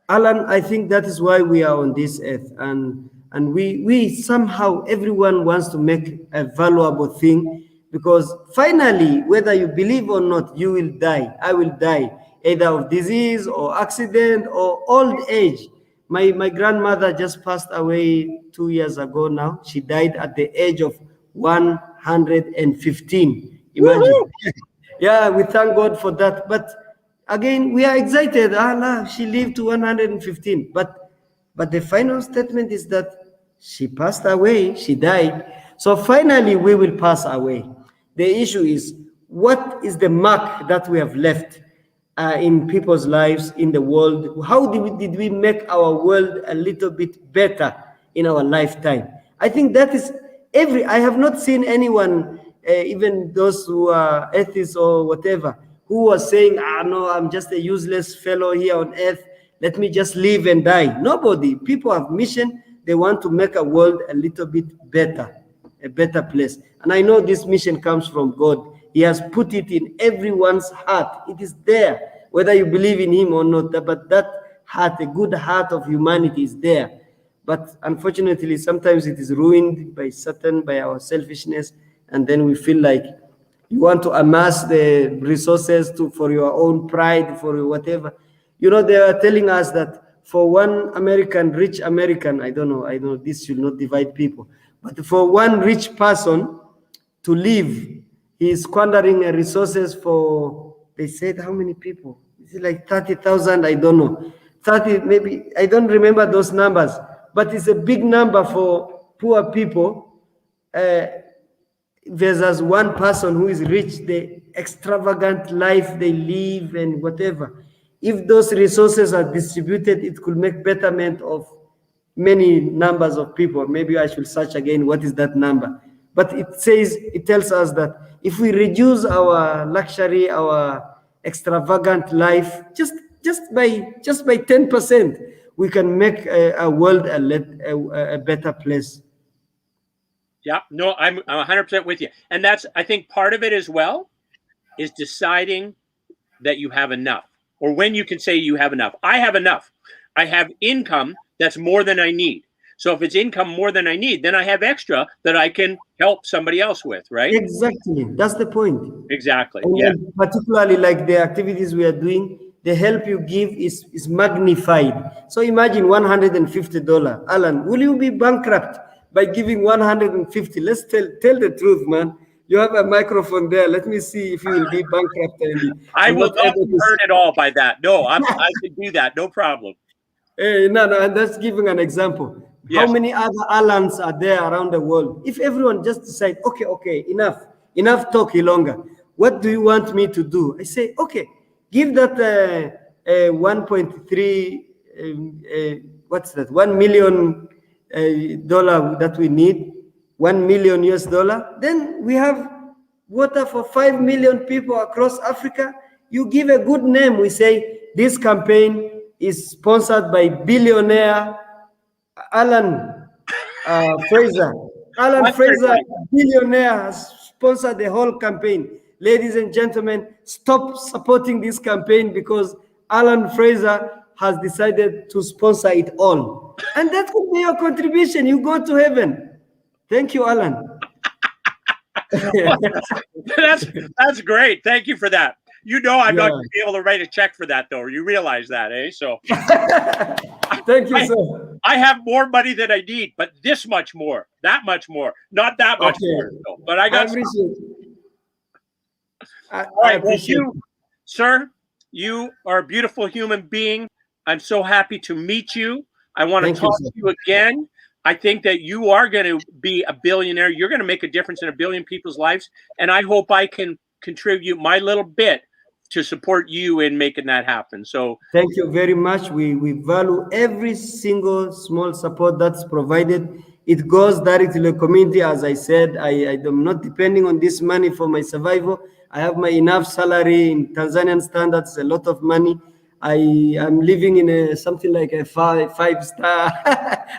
Alan, I think that is why we are on this earth, and we somehow, everyone wants to make a valuable thing, because finally, whether you believe or not, you will die. I will die either of disease or accident or old age. My grandmother just passed away 2 years ago now. She died at the age of 115. Imagine. Woohoo! Yeah, we thank God for that. But again, we are excited. Allah, she lived to 115. But the final statement is that she passed away, she died. So finally, we will pass away. The issue is, what is the mark that we have left in people's lives, in the world? How did we make our world a little bit better in our lifetime? I think that is I have not seen anyone, even those who are atheists or whatever, who was saying, no, I'm just a useless fellow here on earth. Let me just live and die. Nobody. People have mission. They want to make a world a little bit better, a better place. And I know this mission comes from God. He has put it in everyone's heart. It is there, whether you believe in him or not. But that heart, a good heart of humanity, is there. But unfortunately, sometimes it is ruined by Satan, by our selfishness, and then we feel like you want to amass the resources for your own pride, for whatever. They are telling us that for one rich American, I know this should not divide people, but for one rich person to live, he is squandering resources for, they said, how many people? Is it like 30,000? I don't know. 30, maybe, I don't remember those numbers, but it's a big number for poor people. Versus one person who is rich, the extravagant life they live and whatever. If those resources are distributed, it could make betterment of many numbers of people. Maybe I should search again what is that number. But it tells us that if we reduce our luxury, our extravagant life, just by 10%, we can make a world a better place. Yeah, no, I'm 100% with you. And that's, I think part of it as well is deciding that you have enough, or when you can say you have enough. I have enough. I have income that's more than I need. So if it's income more than I need, then I have extra that I can help somebody else with, right? Exactly. That's the point. Exactly. And Yeah. then particularly like the activities we are doing, the help you give is magnified. So imagine $150. Alan, will you be bankrupt by giving 150? Let's tell the truth, man. You have a microphone there. Let me see if you will be bankrupt I and will not not able be to. hurt at all by that. No, I can do that. No problem. No, I'm just giving an example. How Yes. many other Alans are there around the world? If everyone just decide, okay, enough talk longer. What do you want me to do? I say, okay, give that 1.3, what's that? $1 million dollar that we need, 1 million US dollar. Then we have water for 5 million people across Africa. You give a good name. We say this campaign is sponsored by billionaire Alan Fraser. Alan Fraser, Wonderfully. billionaire, has sponsored the whole campaign. Ladies and gentlemen, stop supporting this campaign because Alan Fraser has decided to sponsor it all. And that could be your contribution. You go to heaven. Thank you, Alan. that's that's great. Thank you for that. You know, I'm not Yeah. going to be able to write a check for that, though. You realize that, eh? So Thank you, I, sir. I have more money than I need, but this much more, that much more, not that much Okay. more. So, but I I got some. appreciate All I right. Well, appreciate you, sir, you are a beautiful human being. I'm so happy to meet you. I want to Thank you, talk sir. to you again. I think that you are going to be a billionaire. You're going to make a difference in a billion people's lives. And I hope I can contribute my little bit to support you in making that happen. So, Thank you very much. We value every single small support that's provided. It goes directly to the community. As I said, I am not depending on this money for my survival. I have my enough salary in Tanzanian standards, a lot of money. I am living in a something like a five-star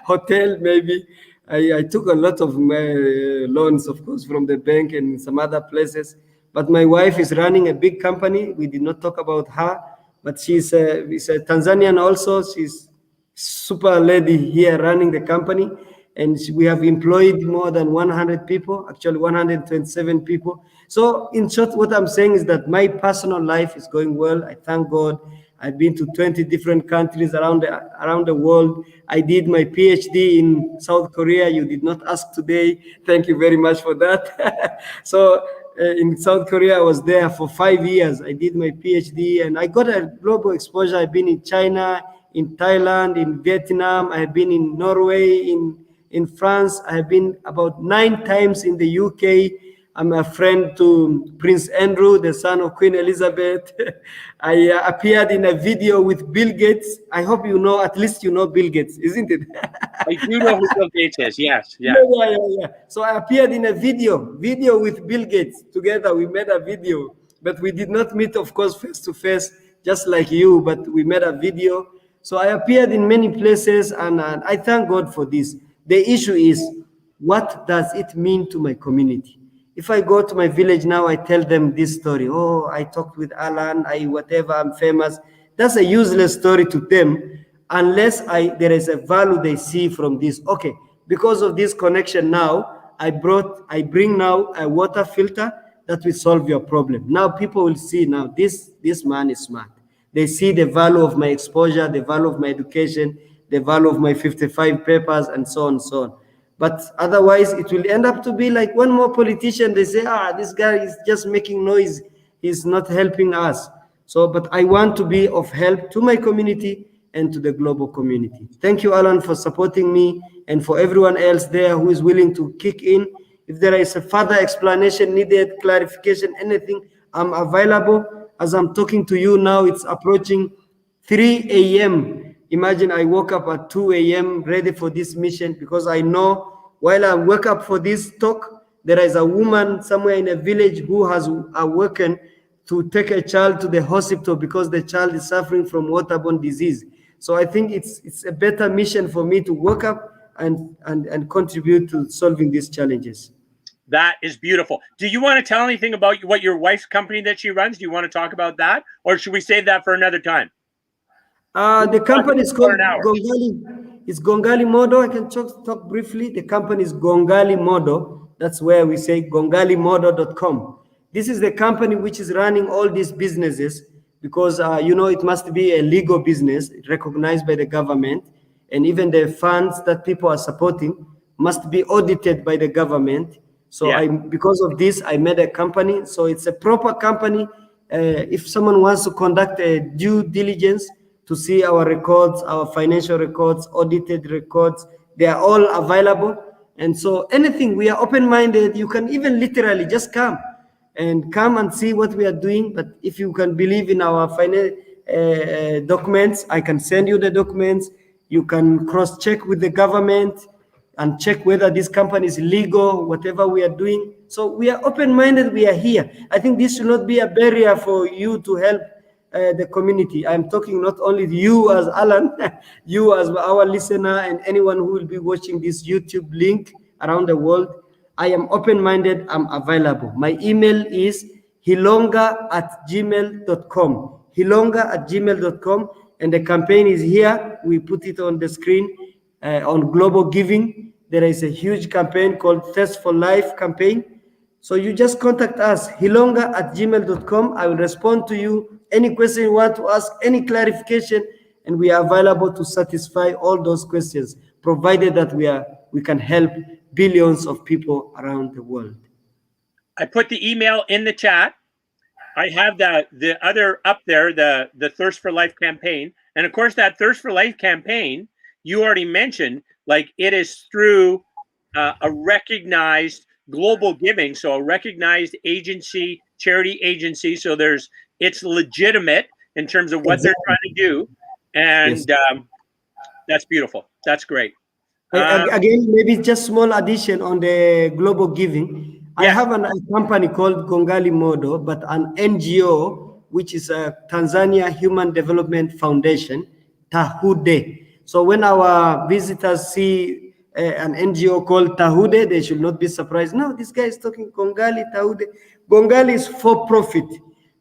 hotel, maybe. I took a lot of loans, of course, from the bank and some other places. But my wife is running a big company. We did not talk about her, but she's is a Tanzanian also. She's super lady here running the company. And we have employed more than 100 people, actually 127 people. So in short, what I'm saying is that my personal life is going well. I thank God. I've been to 20 different countries around the world. I did my PhD in South Korea. You did not ask today. Thank you very much for that. So in South Korea, I was there for 5 years. I did my PhD and I got a global exposure. I've been in China, in Thailand, in Vietnam. I have been in Norway, in France. I have been about 9 times in the UK. I'm a friend to Prince Andrew, the son of Queen Elizabeth. I appeared in a video with Bill Gates. I hope you know, at least you know Bill Gates, isn't it? I do know who Bill Gates is. Yes. Yeah. Yeah. So I appeared in a video with Bill Gates. Together we made a video, but we did not meet, of course, face to face, just like you, but we made a video. So I appeared in many places and I thank God for this. The issue is, what does it mean to my community? If I go to my village now, I tell them this story. Oh, I talked with Alan, whatever, I'm famous. That's a useless story to them unless there is a value they see from this. Okay, because of this connection now, I bring now a water filter that will solve your problem. Now people will see now this man is smart. They see the value of my exposure, the value of my education, the value of my 55 papers, and so on and so on. But otherwise, it will end up to be like one more politician. They say, this guy is just making noise. He's not helping us. So, but I want to be of help to my community and to the global community. Thank you, Alan, for supporting me and for everyone else there who is willing to kick in. If there is a further explanation needed, clarification, anything, I'm available. As I'm talking to you now, it's approaching 3 a.m. Imagine I woke up at 2 a.m. ready for this mission because I know while I wake up for this talk, there is a woman somewhere in a village who has awoken to take a child to the hospital because the child is suffering from waterborne disease. So I think it's a better mission for me to wake up and contribute to solving these challenges. That is beautiful. Do you want to tell anything about what your wife's company that she runs? Do you want to talk about that? Or should we save that for another time? The company is called Gongali. It's Gongali Modo. I can talk briefly. The company is Gongali Modo. That's where we say gongalimodo.com. This is the company which is running all these businesses because, it must be a legal business recognized by the government. And even the funds that people are supporting must be audited by the government. So because of this, I made a company. So it's a proper company. If someone wants to conduct a due diligence, to see our records, our financial records, audited records, They are all available. And so anything, we are open-minded. You can even literally just come and see what we are doing. But if you can believe in our final documents, I can send you the documents. You can cross-check with the government and check whether this company is legal, whatever we are doing. So we are open-minded, we are here. I think this should not be a barrier for you to help the community. I'm talking not only you as Alan, you as our listener, and anyone who will be watching this YouTube link around the world. I am open-minded, I'm available. My email is hilonga@gmail.com. hilonga@gmail.com, and the campaign is here. We put it on the screen on Global Giving. There is a huge campaign called Thirst for Life campaign. So you just contact us, hilonga@gmail.com. I will respond to you. Any question you want to ask, any clarification, and we are available to satisfy all those questions, provided that we can help billions of people around the world. I put the email in the chat. I have the other up there, the Thirst for Life campaign. And of course, that Thirst for Life campaign, you already mentioned, like it is through a recognized global giving, so a recognized agency, charity agency. So it's legitimate in terms of what they're trying to do, and that's beautiful. That's great. Again, maybe just small addition on the global giving. I have a company called Gongali Modo, but an NGO, which is a Tanzania Human Development Foundation, TAHUDE. So when our visitors see an NGO called TAHUDE, they should not be surprised. No, this guy is talking Gongali, TAHUDE. Gongali is for profit.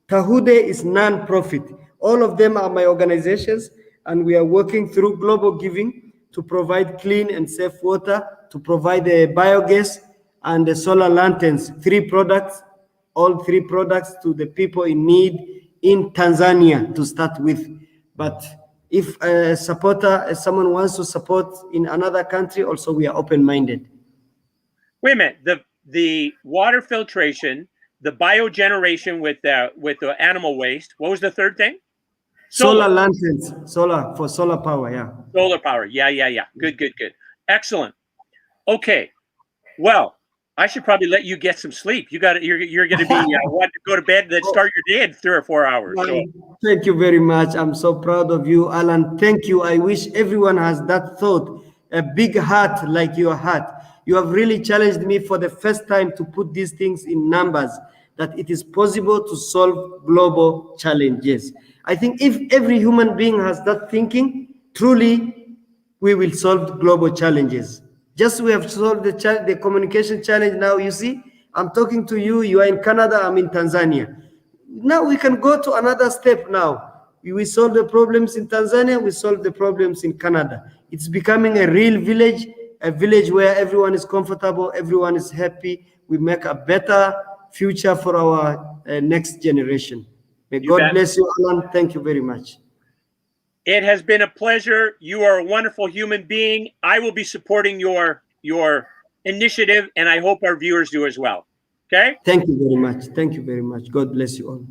TAHUDE is non-profit. All of them are my organizations, and we are working through global giving to provide clean and safe water, to provide the biogas and the solar lanterns, all three products to the people in need in Tanzania to start with. But if someone wants to support in another country, also we are open-minded. Wait a minute, the water filtration, the biogeneration with the animal waste. What was the third thing? Solar lanterns, for solar power, Solar power, yeah. Good. Excellent. Okay, well, I should probably let you get some sleep. You're going to be want to go to bed, then start your day in 3 or 4 hours. So. Thank you very much. I'm so proud of you, Alan. Thank you. I wish everyone has that thought, a big heart like your heart. You have really challenged me for the first time to put these things in numbers, that it is possible to solve global challenges. I think if every human being has that thinking, truly, we will solve global challenges. Just we have solved the communication challenge. Now you see, I'm talking to you, you are in Canada, I'm in Tanzania. Now we can go to another step now. We solve the problems in Tanzania, we solve the problems in Canada. It's becoming a real village, a village where everyone is comfortable, everyone is happy. We make a better future for our next generation. May God bless you, Alan. Thank you very much. It has been a pleasure. You are a wonderful human being. I will be supporting your initiative, and I hope our viewers do as well. Okay? Thank you very much. Thank you very much. God bless you all.